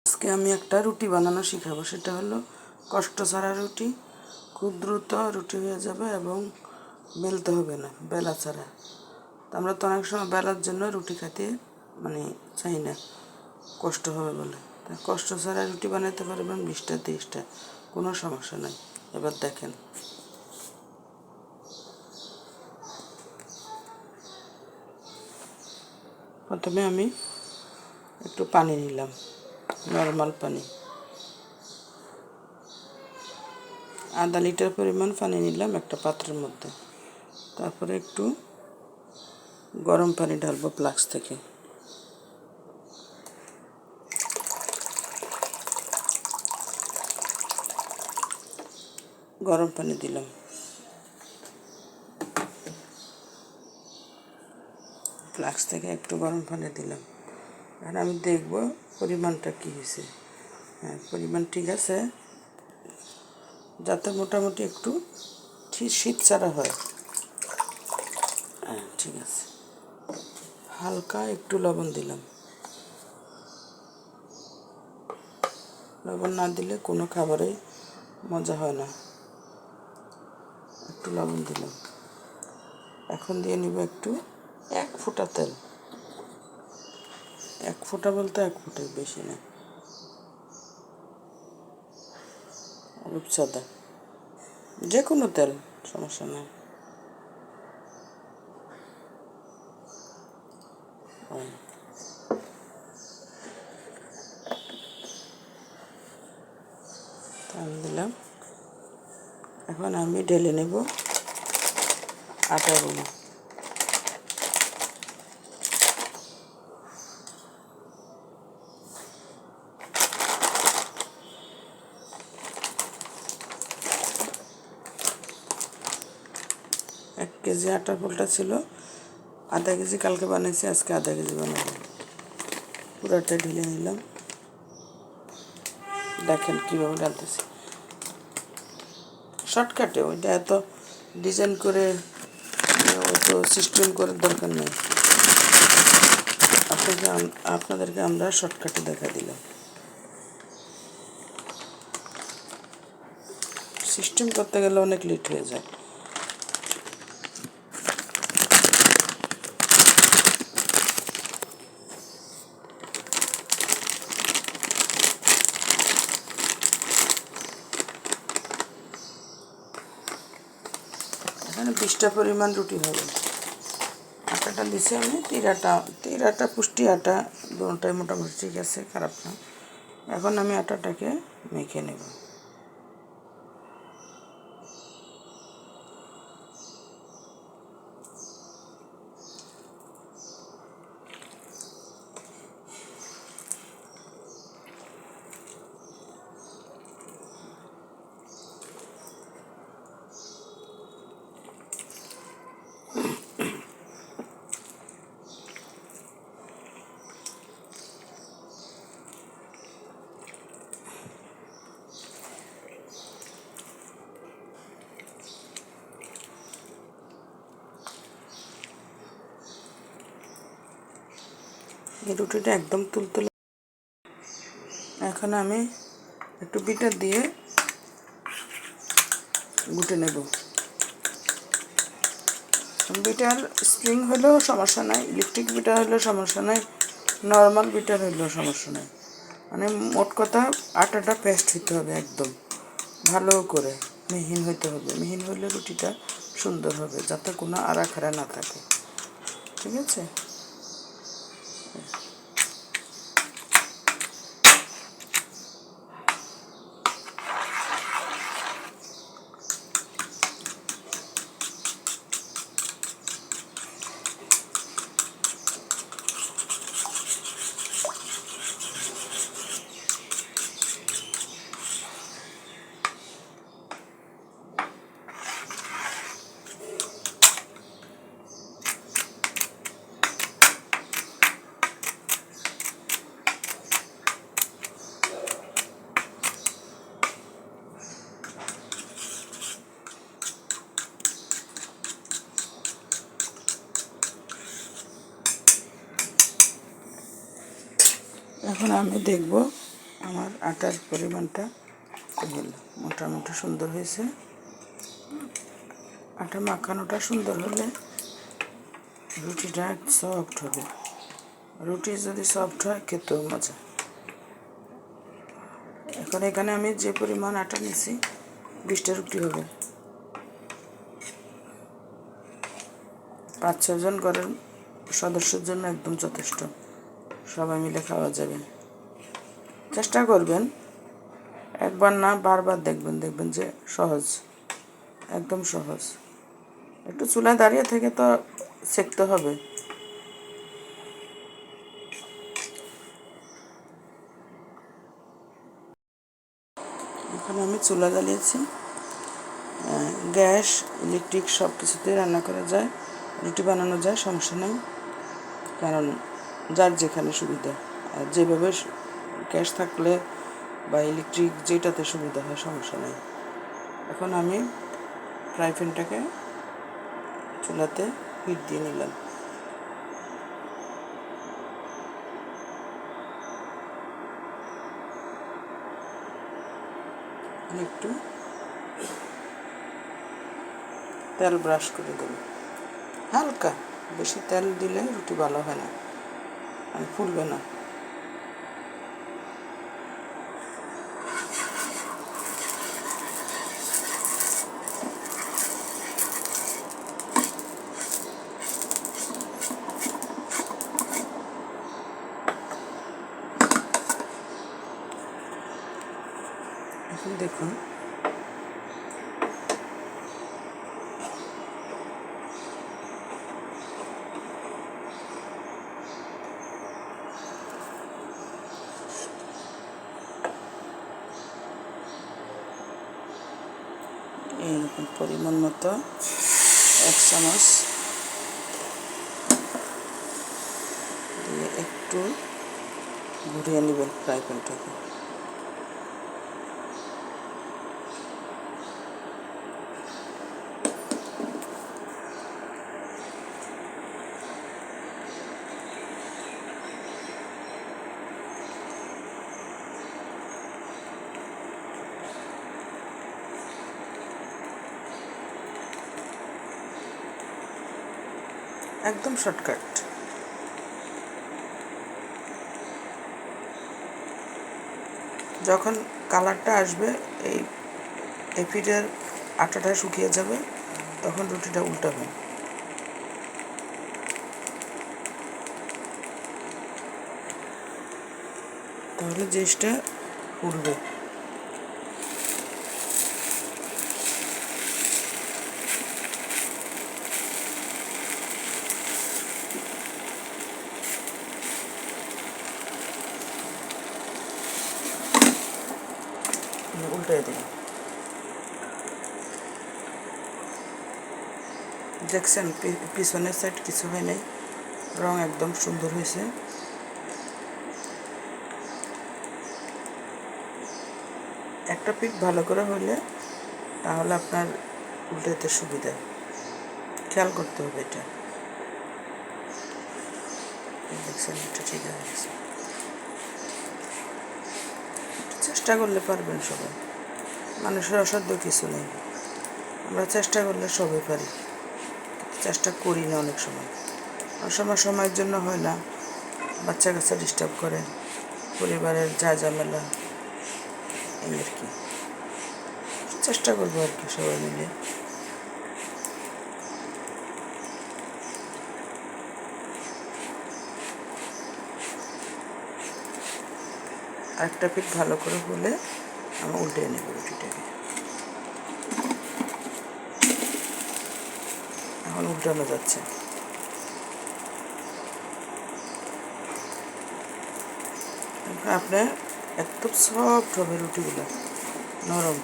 আজকে আমি একটা রুটি বানানো শিখাবো। সেটা হলো কষ্ট ছাড়া রুটি। খুব দ্রুত রুটি হয়ে যাবে এবং বেলতে হবে না, বেলা ছাড়া। তো আমরা তো অনেক সময় বেলার জন্য রুটি খেতে চাই না, কষ্ট হবে বলে। তা কষ্ট ছাড়া রুটি বানাতে পারবেন 20টা 30টা, কোনো সমস্যা নাই। এবার দেখেন, প্রথমে আমি একটু পানি নিলাম, নর্মাল পানি, আধা লিটার পরিমাণ পানি নিলাম একটা পাত্রের মধ্যে। তারপরে একটু গরম পানি ঢালবো ফ্লাক্স থেকে। গরম পানি দিলাম, ফ্লাক্স থেকে একটু গরম পানি দিলাম। আর আমি দেখব পরিমাণটা কী হয়েছে। হ্যাঁ, পরিমাণ ঠিক আছে, যাতে মোটামুটি একটু শীত ছাড়া হয়। হ্যাঁ, ঠিক আছে। হালকা একটু লবণ দিলাম। লবণ না দিলে কোনো খাবারেই মজা হয় না। একটু লবণ দিলাম। এখন দিয়ে নিব একটু 1 ফোঁটা তেল। 1 ফোঁটা বলতে 1 ফোঁটাই, বেশি না। রূপচাঁদা, যে কোনো তেল, সমস্যা নেই। তেল দিলাম। এখন আমি ঢেলে নেব আটাগুলো। এক কেজি আটা পোলটা ছিল, আধা কেজি কালকে বানিয়েছি, আজকে আধা কেজি বানাবো। পুরাটা ঢেলে নিলাম। দেখেন কীভাবে ডালতেছি, শর্টকাটে। ওইটা এত ডিজাইন করে, অত সিস্টেম করার দরকার নেই। আপনাদেরকে আমরা শর্টকাটে দেখা দিলাম। সিস্টেম করতে গেলে অনেক লেট হয়ে যায়। এখানে 20টা পরিমাণ রুটি হবে। আটাটা দিছি আমি তিরাটা পুষ্টি আটা, দুটোটাই মোটামুটি ঠিক আছে, খারাপ না। এখন আমি আটাটাকে মেখে নেব। এই রুটিটা একদম তুলতুলে। এখন আমি একটু বিটার দিয়ে গুটে নেব। বিটার স্প্রিং হলেও সমস্যা নাই, ইলেকট্রিক বিটার হলেও সমস্যা নাই, নর্মাল বিটার হলেও সমস্যা নাই। মোট কথা আটাটা পেস্ট হইতে হবে, একদম ভালো করে মিহিন হইতে হবে। মিহিন হলে রুটিটা সুন্দর হবে, যাতে কোনো আড়া খাড়া না থাকে। ঠিক আছে? এখন আমি দেখব আমার আটার পরিমাণটা হলো মোটামুটি সুন্দর হয়েছে। আটা মাখানোটা সুন্দর হলে রুটিটা সফট হবে। রুটি যদি সফট হয় খেতেও মজা। এখন এখানে আমি যে পরিমাণ আটা নিয়েছি 20টা রুটি হবে। 5-6 জন ঘরের সদস্যের জন্য একদম যথেষ্ট, সবাই মিলে খাওয়া যাবে। চেষ্টা করবেন, একবার না বারবার দেখবেন যে সহজ, একদম সহজ। একটু চুলায় দাঁড়িয়ে থেকে তো সেঁকতে হবে। এখানে আমি চুলা জ্বালিয়েছি। গ্যাস, ইলেকট্রিক সব কিছুতেই রান্না করা যায়, রুটি বানানো যায়, সমস্যা নেই। কারণ যার যেখানে সুবিধা, আর যেভাবে গ্যাস থাকলে বা ইলেকট্রিক যেটাতে সুবিধা হয় সমস্যা নেই। এখন আমি ফ্রাই প্যানটাকে চুলাতে হিট দিয়ে নিলাম। একটু তেল ব্রাশ করে দেব, হালকা, বেশি তেল দিলে রুটি ভালো হয় না আর ফুলবে না। এখন দেখুন এইরকম পরিমাণ মতো 1 চামচ দিয়ে একটু ঘুরিয়ে নেবেন ফ্রাই প্যানটাকে। একদম শর্টকাট। যখন কালারটা আসবে, এই পিঠের আটাটা শুকিয়ে যাবে, তখন রুটিটা উল্টাবেন। তাহলে জিনিসটা ফুলবে। উল্টে দেব। দেখছেন পিছনের সাইড কিছু হয় নাই, রং একদম সুন্দর হয়েছে। একটা পিঠ ভালো করে হলে তাহলে আপনার উল্টাতে সুবিধা, খেয়াল করতে হবে এটা। দেখছেন এটা ঠিক হয়ে গেছে। চেষ্টা করলে পারবেন সবাই, মানুষের অসাধ্য কিছু নেই। আমরা চেষ্টা করলে সবাই পারি, চেষ্টা করি না অনেক সময়। সময়ের জন্য হয় না, বাচ্চা কাচ্চা ডিস্টার্ব করে, পরিবারের যা ঝামেলা, এই আর কি। চেষ্টা করবো আর কি সবাই মিলে। আরেকটা পিঠ ভালো করে হলে আমি উল্টে নেব রুটিটাকে। এখন উল্টানো যাচ্ছে। আপনার একদম সফট হবে রুটিগুলো, নরম।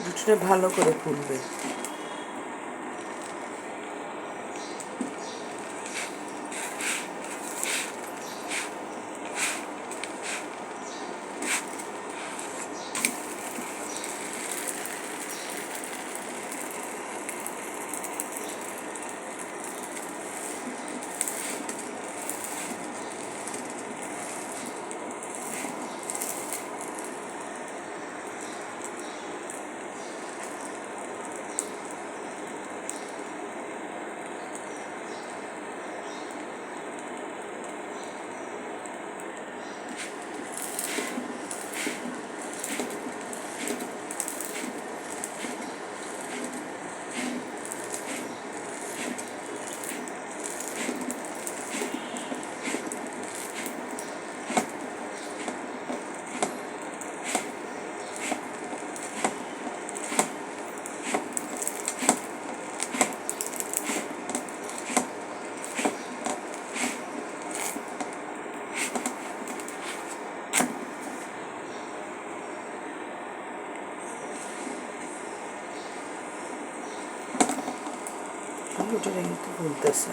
রুটিটা ভালো করে ফুলবে। রুটিটা কিন্তু ফুলতেছে।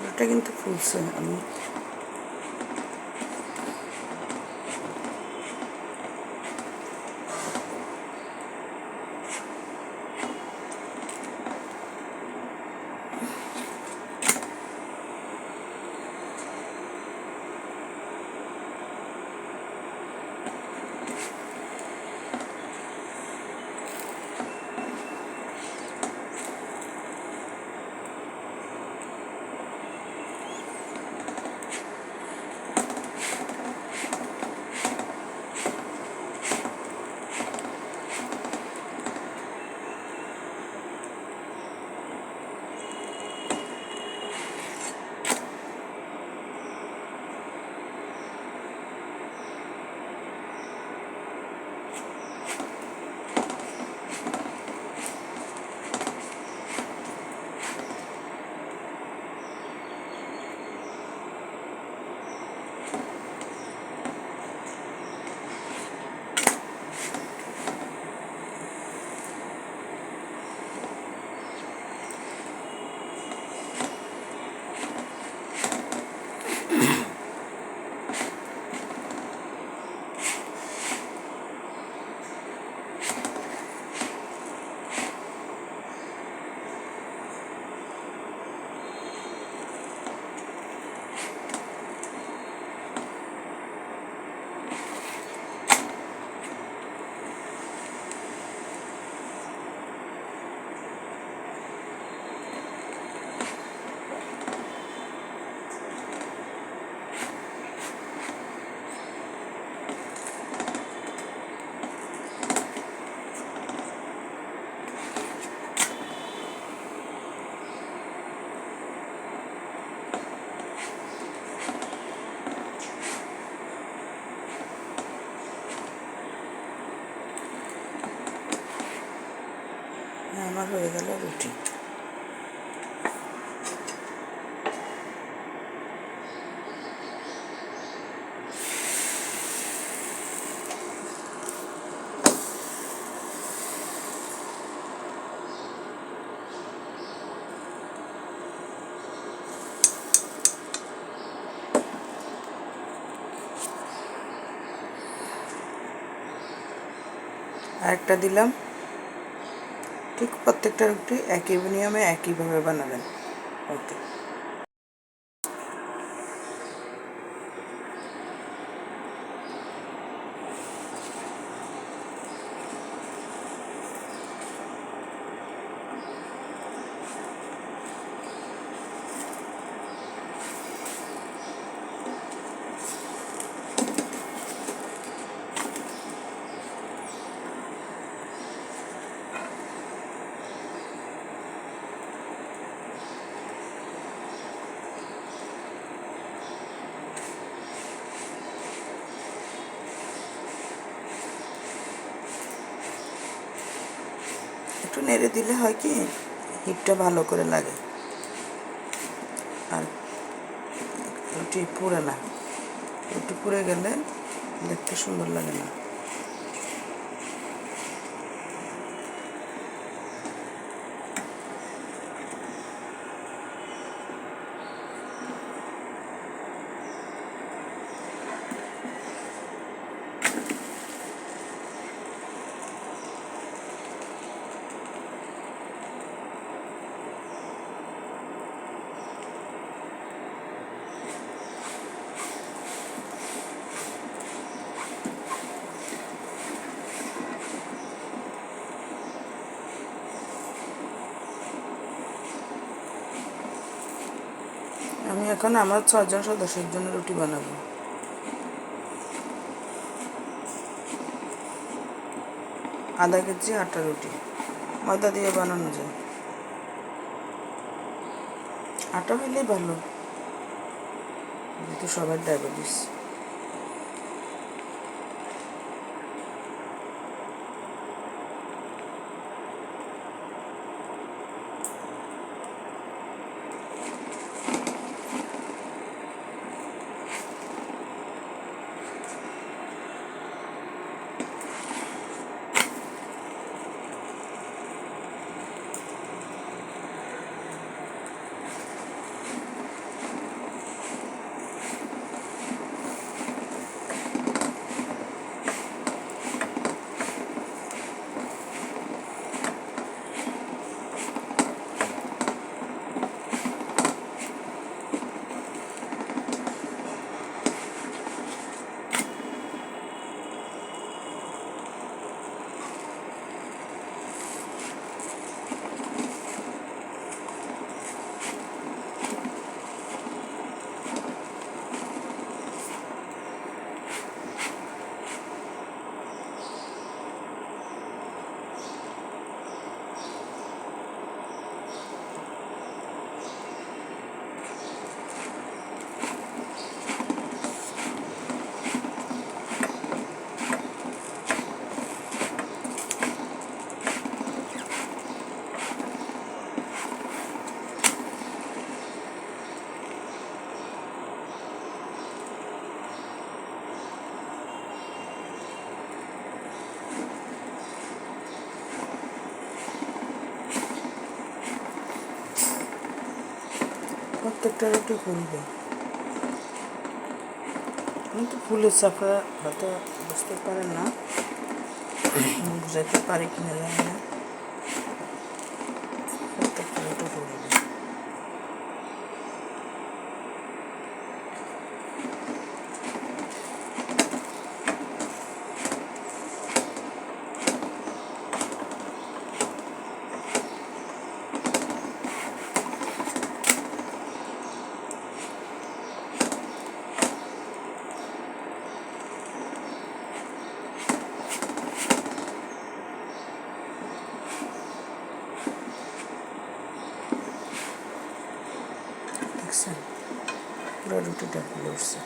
রুটিটা কিন্তু ফুলছে। আমি আমার হয়ে গেল রুটি। আরেকটা দিলাম। ঠিক প্রত্যেকটা রুটি একই নিয়মে একইভাবে বানাবেন। ওকে, একটু নেড়ে দিলে হয় কি হিটটা ভালো করে লাগে আর রুটি পুড়ে না। রুটি পুড়ে গেলে দেখতে সুন্দর লাগে না। আমি এখন আমার 6 জন সদস্যের জন্য রুটি বানাবো। আধা কেজি আটা রুটি ময়দা দিয়ে বানানো যায়, আটা হইলেই ভালো, যেহেতু সবার ডায়াবেটিস। প্রত্যেকটা রুটি ফুলবে, কিন্তু ফুলের চাপড়া হয়তো বুঝতে পারেন না, বুঝাইতে পারি কিনা জানি না। প্রত্যেকটা রুটি ফুলবে। দেখছেন পুরো রুটিটা ফুলে উঠছে।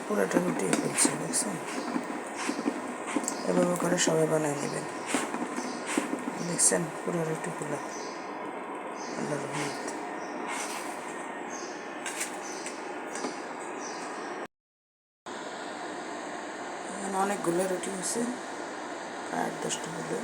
পুরোটা রুটি ফেলছে, দেখছেন? এভাবে করে সবাই বানিয়ে নেবেন। দেখছেন পুরো রুটিগুলো আল্লাহর রহমত। অনেকগুলো রুটি হয়েছে, 8-10টা হলো।